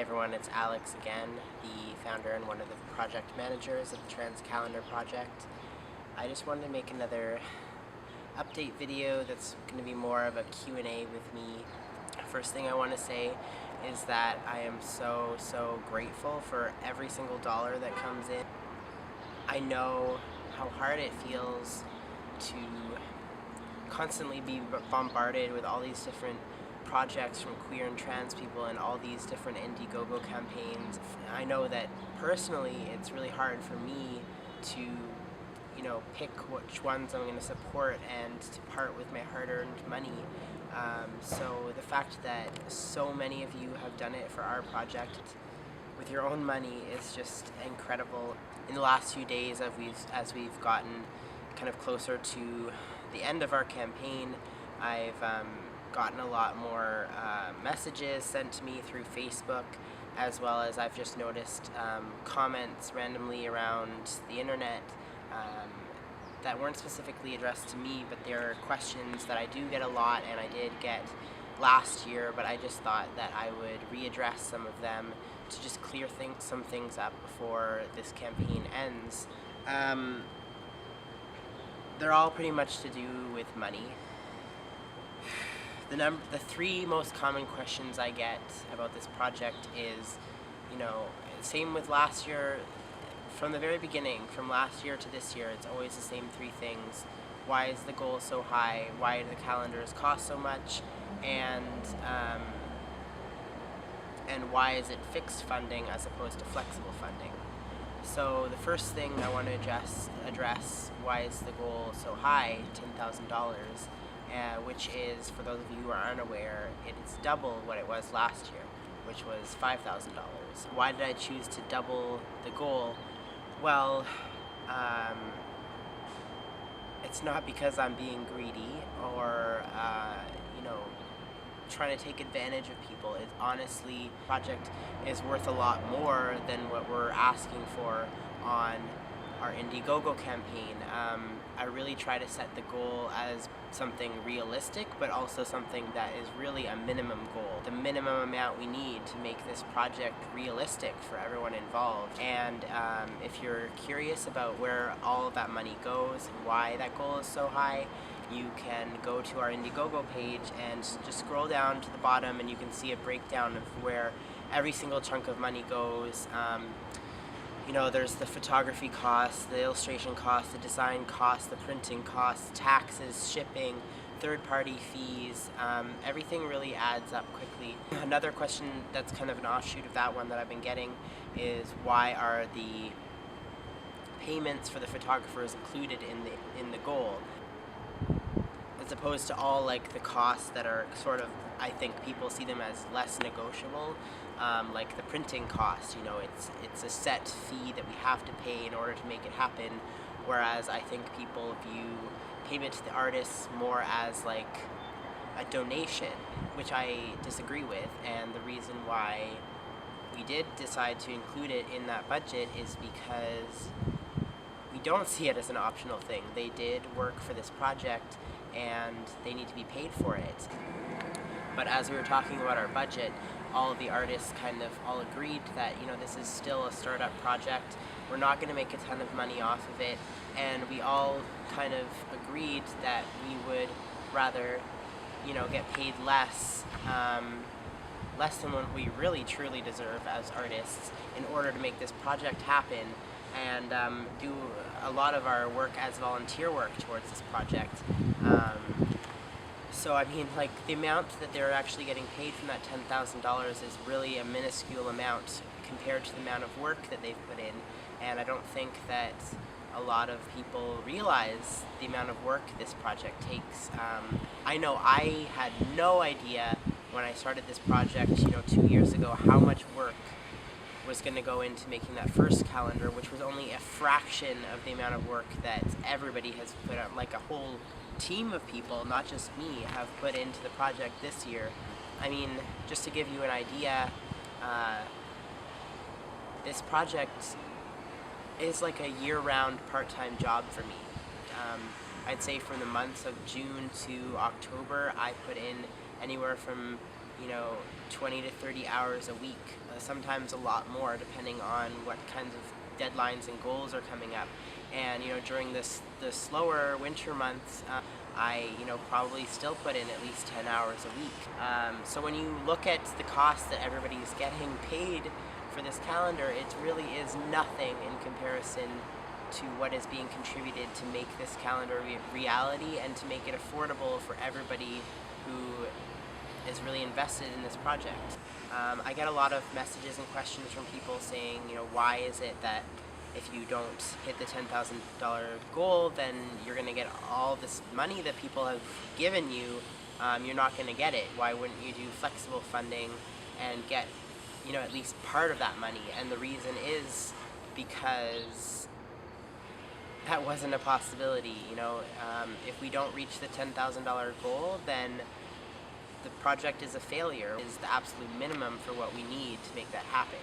Hi everyone, it's Alex again, the founder and one of the project managers of the Trans Calendar project. I just wanted to make another update video that's going to be more of a Q&A with me. First thing I want to say is that I am so grateful for every single dollar that comes in. I know how hard it feels to constantly be bombarded with all these different projects from queer and trans people and all these different Indiegogo campaigns. I know that personally it's really hard for me to pick which ones I'm going to support and to part with my hard-earned money. So the fact that so many of you have done it for our project with your own money is just incredible. In the last few days, as we've gotten kind of closer to the end of our campaign, I've gotten a lot more messages sent to me through Facebook, as well as I've just noticed comments randomly around the internet that weren't specifically addressed to me, but they're questions that I do get a lot and I did get last year, but I just thought that I would readdress some of them to just clear some things up before this campaign ends. They're all pretty much to do with money. The three most common questions I get about this project is, same with last year. From the very beginning, from last year to this year, it's always the same three things. Why is the goal so high? Why do the calendars cost so much? And why is it fixed funding as opposed to flexible funding? So the first thing I want to address why is the goal so high, $10,000, which is, for those of you who are unaware, it is double what it was last year, which was $5,000. Why did I choose to double the goal? Well, it's not because I'm being greedy or, trying to take advantage of people. It honestly, the project is worth a lot more than what we're asking for on our Indiegogo campaign. I really try to set the goal as something realistic, but also something that is really a minimum goal, the minimum amount we need to make this project realistic for everyone involved. And if you're curious about where all of that money goes and why that goal is so high, you can go to our Indiegogo page and just scroll down to the bottom and you can see a breakdown of where every single chunk of money goes. There's the photography costs, the illustration costs, the design costs, the printing costs, taxes, shipping, third-party fees. Everything really adds up quickly. Another question that's kind of an offshoot of that one that I've been getting is, why are the payments for the photographers included in the goal, as opposed to all like the costs that are sort of, I think people see them as less negotiable, like the printing cost. It's a set fee that we have to pay in order to make it happen, whereas I think people view payment to the artists more as like a donation, which I disagree with. And the reason why we did decide to include it in that budget is because we don't see it as an optional thing. They did work for this project and they need to be paid for it. But as we were talking about our budget, all of the artists kind of all agreed that, this is still a startup project. We're not going to make a ton of money off of it, and we all kind of agreed that we would rather, get paid less than what we really truly deserve as artists in order to make this project happen, and do a lot of our work as volunteer work towards this project. So I mean, like, the amount that they're actually getting paid from that $10,000 is really a minuscule amount compared to the amount of work that they've put in, and I don't think that a lot of people realize the amount of work this project takes. I know I had no idea when I started this project, 2 years ago, how much work was going to go into making that first calendar, which was only a fraction of the amount of work that everybody has put out, like a whole team of people, not just me, have put into the project this year. I mean, just to give you an idea, this project is like a year-round part-time job for me. I'd say from the months of June to October, I put in anywhere from 20 to 30 hours a week, sometimes a lot more depending on what kinds of deadlines and goals are coming up. And during the slower winter months, I probably still put in at least 10 hours a week. So when you look at the cost that everybody's getting paid for this calendar, it really is nothing in comparison to what is being contributed to make this calendar reality and to make it affordable for everybody who is really invested in this project. I get a lot of messages and questions from people saying, why is it that if you don't hit the $10,000 goal, then you're going to get all this money that people have given you. You're not going to get it. Why wouldn't you do flexible funding and get, at least part of that money? And the reason is because that wasn't a possibility. If we don't reach the $10,000 goal, then the project is a failure. Is the absolute minimum for what we need to make that happen.